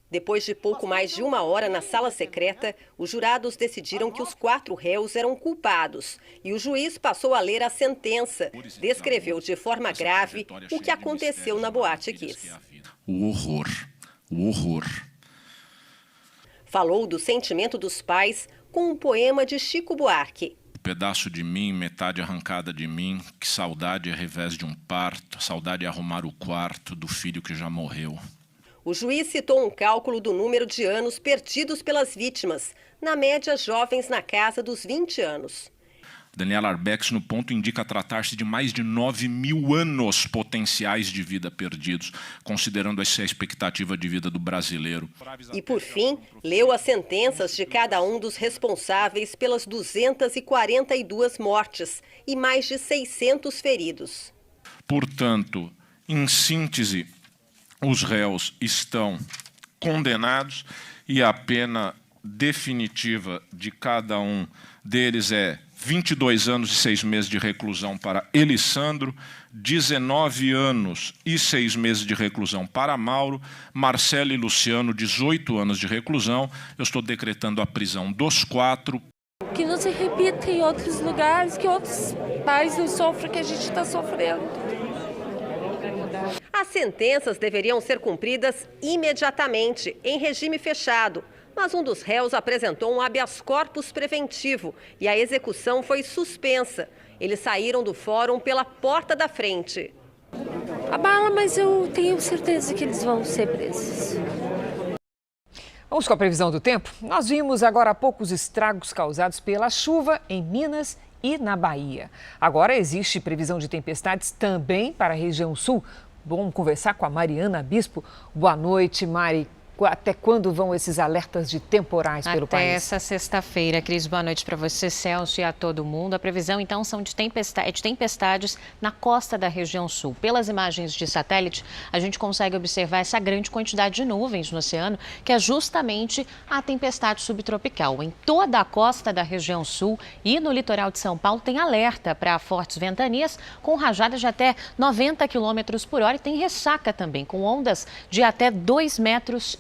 Depois de pouco mais de 1 hora na sala secreta, os jurados decidiram que os 4 réus eram culpados e o juiz passou a ler a sentença. Descreveu de forma grave o que aconteceu na Boate Kiss. O horror. Falou do sentimento dos pais com um poema de Chico Buarque. Pedaço de mim, metade arrancada de mim, que saudade é revés de um parto, saudade é arrumar o quarto do filho que já morreu. O juiz citou um cálculo do número de anos perdidos pelas vítimas, na média jovens na casa dos 20 anos. Daniela Arbex, no ponto, indica tratar-se de mais de 9.000 anos potenciais de vida perdidos, considerando essa expectativa de vida do brasileiro. E, por fim, leu as sentenças de cada um dos responsáveis pelas 242 mortes e mais de 600 feridos. Portanto, em síntese, os réus estão condenados e a pena definitiva de cada um deles é 22 anos e 6 meses de reclusão para Elissandro, 19 anos e 6 meses de reclusão para Mauro, Marcelo e Luciano, 18 anos de reclusão. Eu estou decretando a prisão dos 4. Que não se repita em outros lugares, que outros pais não sofram, que a gente está sofrendo. As sentenças deveriam ser cumpridas imediatamente, em regime fechado. Mas um dos réus apresentou um habeas corpus preventivo e a execução foi suspensa. Eles saíram do fórum pela porta da frente. Abala, mas eu tenho certeza que eles vão ser presos. Vamos com a previsão do tempo? Nós vimos agora há pouco os estragos causados pela chuva em Minas e na Bahia. Agora existe previsão de tempestades também para a região sul. Vamos conversar com a Mariana Bispo. Boa noite, Mari. Até quando vão esses alertas de temporais pelo país? Até essa sexta-feira. Cris, boa noite para você, Celso, e a todo mundo. A previsão, então, são de tempestades na costa da região sul. Pelas imagens de satélite, a gente consegue observar essa grande quantidade de nuvens no oceano, que é justamente a tempestade subtropical. Em toda a costa da região sul e no litoral de São Paulo, tem alerta para fortes ventanias, com rajadas de até 90 km por hora, e tem ressaca também, com ondas de até 2,5 metros.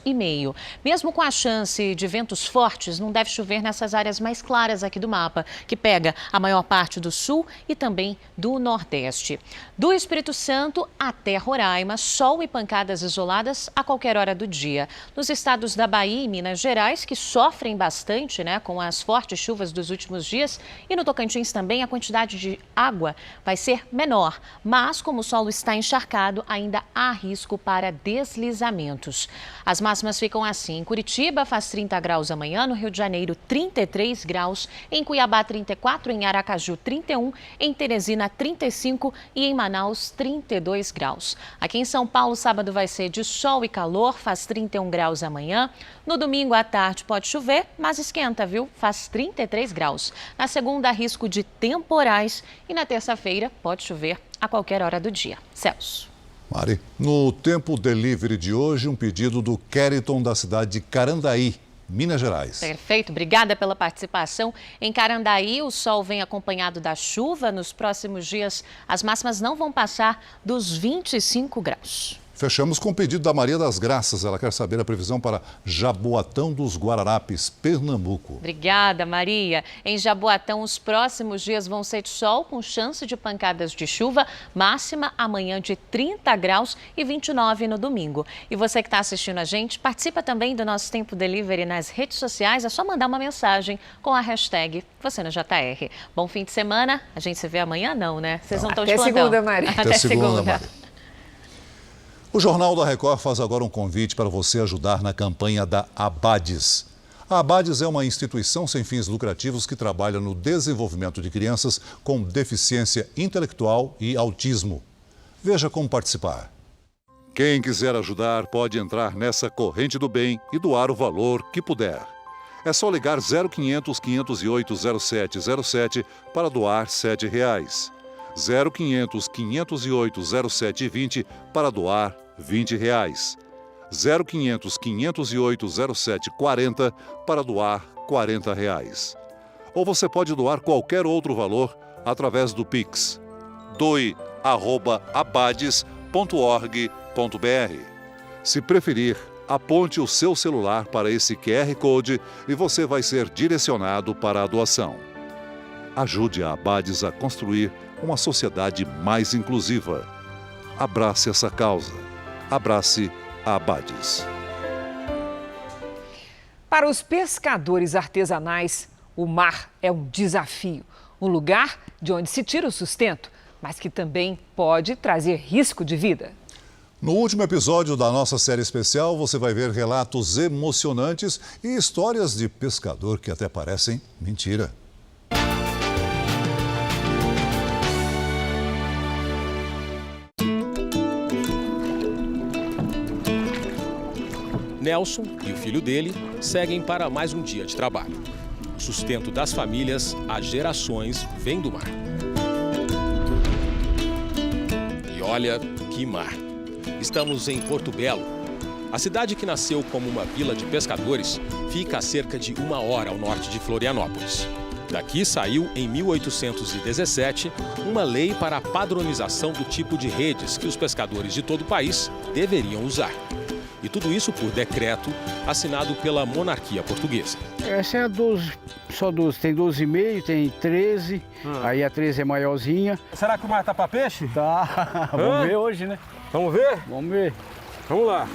Mesmo com a chance de ventos fortes, não deve chover nessas áreas mais claras aqui do mapa, que pega a maior parte do sul e também do nordeste. Do Espírito Santo até Roraima, sol e pancadas isoladas a qualquer hora do dia. Nos estados da Bahia e Minas Gerais, que sofrem bastante, com as fortes chuvas dos últimos dias, e no Tocantins também a quantidade de água vai ser menor. Mas, como o solo está encharcado, ainda há risco para deslizamentos. As máximas ficam assim: em Curitiba faz 30 graus amanhã, no Rio de Janeiro 33 graus, em Cuiabá 34, em Aracaju 31, em Teresina 35 e em Manaus 32 graus. Aqui em São Paulo, sábado vai ser de sol e calor, faz 31 graus amanhã. No domingo à tarde pode chover, mas esquenta, viu? Faz 33 graus. Na segunda, risco de temporais e na terça-feira pode chover a qualquer hora do dia. Celso. Mari, no Tempo Delivery de hoje, um pedido do Keriton da cidade de Carandaí, Minas Gerais. Perfeito, obrigada pela participação. Em Carandaí, o sol vem acompanhado da chuva. Nos próximos dias, as máximas não vão passar dos 25 graus. Fechamos com o pedido da Maria das Graças. Ela quer saber a previsão para Jaboatão dos Guararapes, Pernambuco. Obrigada, Maria. Em Jaboatão, os próximos dias vão ser de sol com chance de pancadas de chuva. Máxima amanhã de 30 graus e 29 no domingo. E você que está assistindo a gente, participa também do nosso Tempo Delivery nas redes sociais. É só mandar uma mensagem com a hashtag Você no JR. Bom fim de semana. A gente se vê amanhã, não, né? Vocês não estão de plantão. Até segunda, Maria. Até segunda, Maria. O Jornal da Record faz agora um convite para você ajudar na campanha da Abades. A Abades é uma instituição sem fins lucrativos que trabalha no desenvolvimento de crianças com deficiência intelectual e autismo. Veja como participar. Quem quiser ajudar pode entrar nessa corrente do bem e doar o valor que puder. É só ligar 0500 508 0707 para doar R$ 7. 0500 508 0720 para doar R$ 20. 0500 508 0740 para doar R$ 40. Ou você pode doar qualquer outro valor através do Pix. doe@abades.org.br. Se preferir, aponte o seu celular para esse QR Code e você vai ser direcionado para a doação. Ajude a Abades a construir uma sociedade mais inclusiva. Abrace essa causa. Abrace a Abades. Para os pescadores artesanais, o mar é um desafio. Um lugar de onde se tira o sustento, mas que também pode trazer risco de vida. No último episódio da nossa série especial, você vai ver relatos emocionantes e histórias de pescador que até parecem mentira. Nelson e o filho dele seguem para mais um dia de trabalho. O sustento das famílias há gerações vem do mar. E olha que mar! Estamos em Porto Belo. A cidade que nasceu como uma vila de pescadores fica a cerca de 1 hora ao norte de Florianópolis. Daqui saiu, em 1817, uma lei para a padronização do tipo de redes que os pescadores de todo o país deveriam usar. E tudo isso por decreto assinado pela monarquia portuguesa. Essa é a 12, só 12. Tem 12,5, tem 13, aí a 13 é maiorzinha. Será que o mar tá para peixe? Tá, vamos ver hoje, né? Vamos ver? Vamos ver. Vamos lá.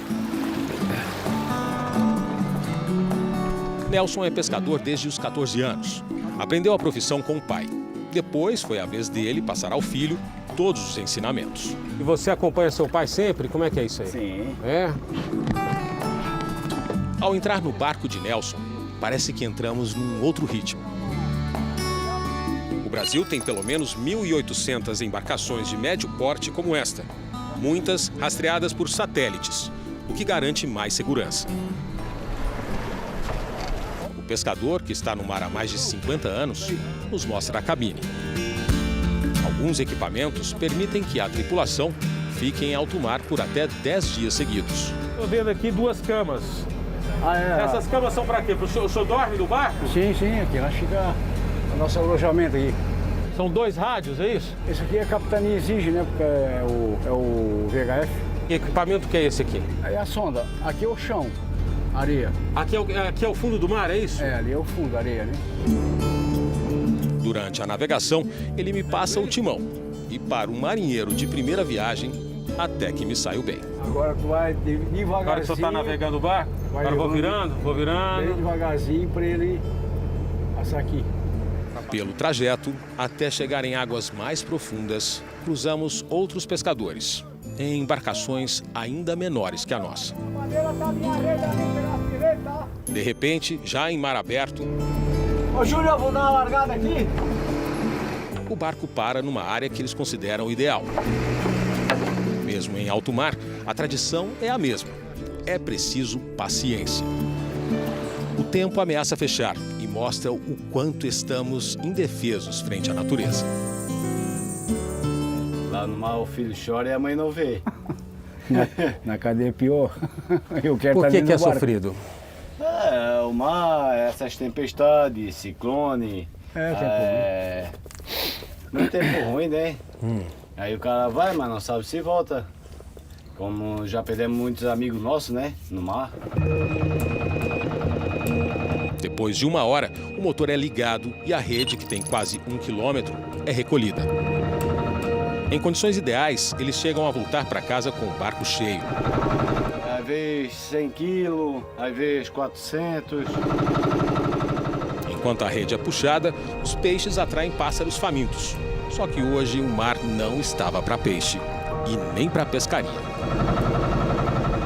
Nelson é pescador desde os 14 anos. Aprendeu a profissão com o pai. Depois foi a vez dele passar ao filho todos os ensinamentos. E você acompanha seu pai sempre? Como é que é isso aí? Sim. É? Ao entrar no barco de Nelson, parece que entramos num outro ritmo. O Brasil tem pelo menos 1.800 embarcações de médio porte como esta, muitas rastreadas por satélites, o que garante mais segurança. O pescador, que está no mar há mais de 50 anos, nos mostra a cabine. Alguns equipamentos permitem que a tripulação fique em alto mar por até 10 dias seguidos. Estou vendo aqui 2 camas. Ah, é. Essas camas são para quê? O senhor dorme no barco? Sim, sim, aqui lá fica o nosso alojamento aqui. São 2 rádios, é isso? Esse aqui a capitania exige, né? Porque é o VHF. Que equipamento que é esse aqui? Aí a sonda, aqui é o chão, areia. Aqui é o fundo do mar, é isso? É, ali é o fundo, areia, né? Durante a navegação, ele me passa o timão. E para um marinheiro de primeira viagem, até que me saio bem. Agora tu vai devagarzinho. Agora que você está navegando o barco, agora vou virando. Bem devagarzinho para ele passar aqui. Pelo trajeto, até chegar em águas mais profundas, cruzamos outros pescadores, em embarcações ainda menores que a nossa. De repente, já em mar aberto... Ô Júlio, eu vou dar uma largada aqui. O barco para numa área que eles consideram ideal. Mesmo em alto mar, a tradição é a mesma. É preciso paciência. O tempo ameaça fechar e mostra o quanto estamos indefesos frente à natureza. Lá no mar o filho chora e a mãe não vê. Na cadeia é pior. Eu quero Por que é barco. sofrido? É, o mar, essas tempestades, ciclone. Não tem tempo ruim, né? Aí o cara vai, mas não sabe se volta. Como já perdemos muitos amigos nossos, né? No mar. Depois de 1 hora, o motor é ligado e a rede, que tem quase 1 quilômetro, é recolhida. Em condições ideais, eles chegam a voltar para casa com o barco cheio. Às vezes 100 quilos, às vezes 400. Enquanto a rede é puxada, os peixes atraem pássaros famintos. Só que hoje o mar não estava para peixe e nem para pescaria.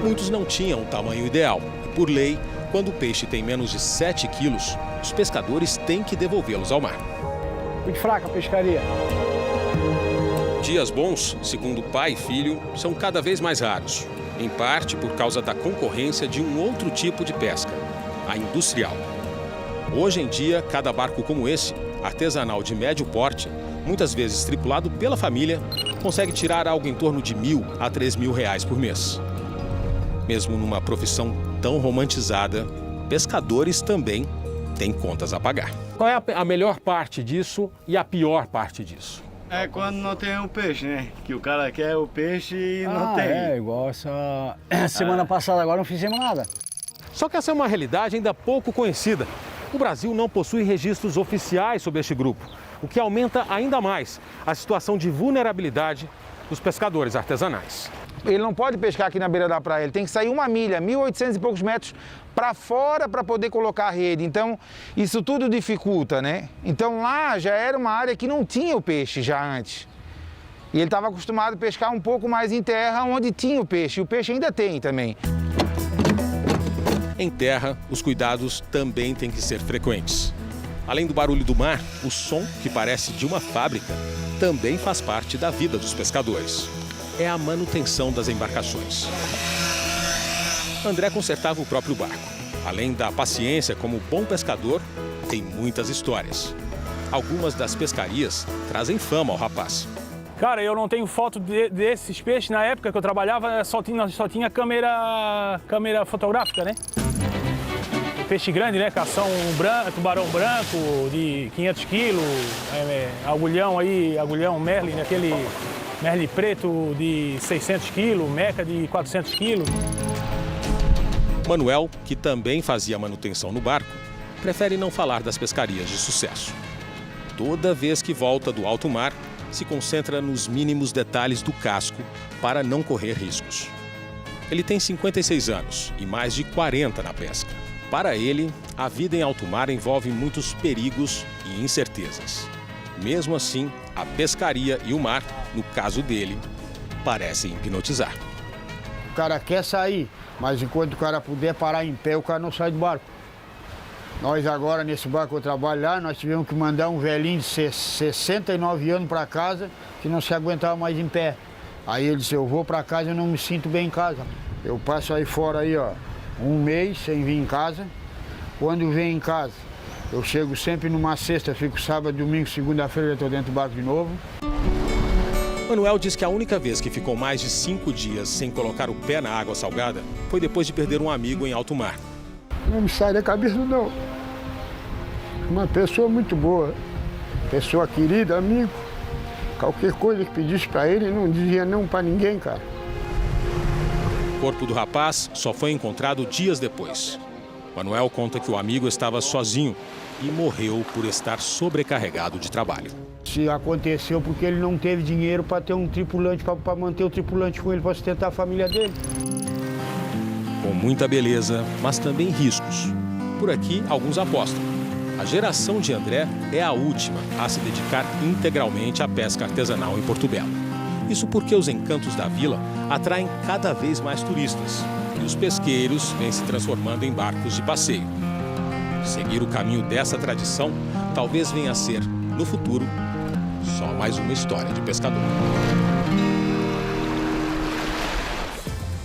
Muitos não tinham o tamanho ideal e, por lei, quando o peixe tem menos de 7 quilos, os pescadores têm que devolvê-los ao mar. Muito fraca a pescaria. Dias bons, segundo pai e filho, são cada vez mais raros. Em parte por causa da concorrência de um outro tipo de pesca, a industrial. Hoje em dia, cada barco como esse, artesanal de médio porte, muitas vezes tripulado pela família, consegue tirar algo em torno de R$1.000 a R$3.000 por mês. Mesmo numa profissão tão romantizada, pescadores também têm contas a pagar. Qual é a melhor parte disso e a pior parte disso? É quando não tem o peixe, né? Que o cara quer o peixe e não tem. É, igual essa semana passada agora não fizemos nada. Só que essa é uma realidade ainda pouco conhecida. O Brasil não possui registros oficiais sobre este grupo, o que aumenta ainda mais a situação de vulnerabilidade dos pescadores artesanais. Ele não pode pescar aqui na beira da praia, ele tem que sair 1 milha, 1.800 e poucos metros para fora para poder colocar a rede. Então, isso tudo dificulta, né? Então, lá já era uma área que não tinha o peixe já antes. E ele estava acostumado a pescar um pouco mais em terra, onde tinha o peixe. E o peixe ainda tem também. Em terra, os cuidados também têm que ser frequentes. Além do barulho do mar, o som, que parece de uma fábrica, também faz parte da vida dos pescadores. É a manutenção das embarcações. André consertava o próprio barco. Além da paciência como bom pescador, tem muitas histórias. Algumas das pescarias trazem fama ao rapaz. Cara, eu não tenho foto desses peixes. Na época que eu trabalhava, só tinha câmera fotográfica, né? peixe grande, né? Cação branco, tubarão branco de 500 quilos, agulhão Merlin, aquele Merlin preto de 600 quilos, meca de 400 quilos. Manuel, que também fazia manutenção no barco, prefere não falar das pescarias de sucesso. Toda vez que volta do alto mar, se concentra nos mínimos detalhes do casco para não correr riscos. Ele tem 56 anos e mais de 40 na pesca. Para ele, a vida em alto mar envolve muitos perigos e incertezas. Mesmo assim, a pescaria e o mar, no caso dele, parecem hipnotizar. O cara quer sair, mas enquanto o cara puder parar em pé, o cara não sai do barco. Nós agora, nesse barco que eu trabalho lá, nós tivemos que mandar um velhinho de 69 anos para casa, que não se aguentava mais em pé. Aí ele disse, eu vou para casa e não me sinto bem em casa. Eu passo aí fora aí, ó, um mês sem vir em casa. Quando venho em casa, eu chego sempre numa sexta, fico sábado, domingo, segunda-feira, eu estou dentro do barco de novo. Manuel diz que a única vez que ficou mais de 5 dias sem colocar o pé na água salgada foi depois de perder um amigo em alto mar. Não me sai da cabeça, não. Uma pessoa muito boa, pessoa querida, amigo. Qualquer coisa que pedisse para ele, não dizia não para ninguém, cara. O corpo do rapaz só foi encontrado dias depois. Manuel conta que o amigo estava sozinho e morreu por estar sobrecarregado de trabalho. Se aconteceu porque ele não teve dinheiro para ter um tripulante, para manter o tripulante com ele, para sustentar a família dele. Com muita beleza, mas também riscos. Por aqui, alguns apostam. A geração de André é a última a se dedicar integralmente à pesca artesanal em Porto Belo. Isso porque os encantos da vila atraem cada vez mais turistas e os pesqueiros vêm se transformando em barcos de passeio. Seguir o caminho dessa tradição talvez venha a ser, no futuro, só mais uma história de pescador.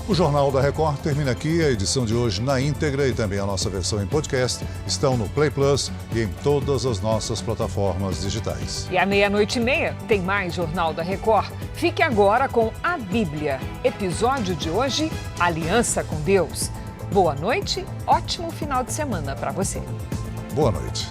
O Jornal da Record termina aqui. A edição de hoje na íntegra e também a nossa versão em podcast estão no Play Plus e em todas as nossas plataformas digitais. E à 00:30 tem mais Jornal da Record. Fique agora com a Bíblia. Episódio de hoje, Aliança com Deus. Boa noite, ótimo final de semana para você. Boa noite.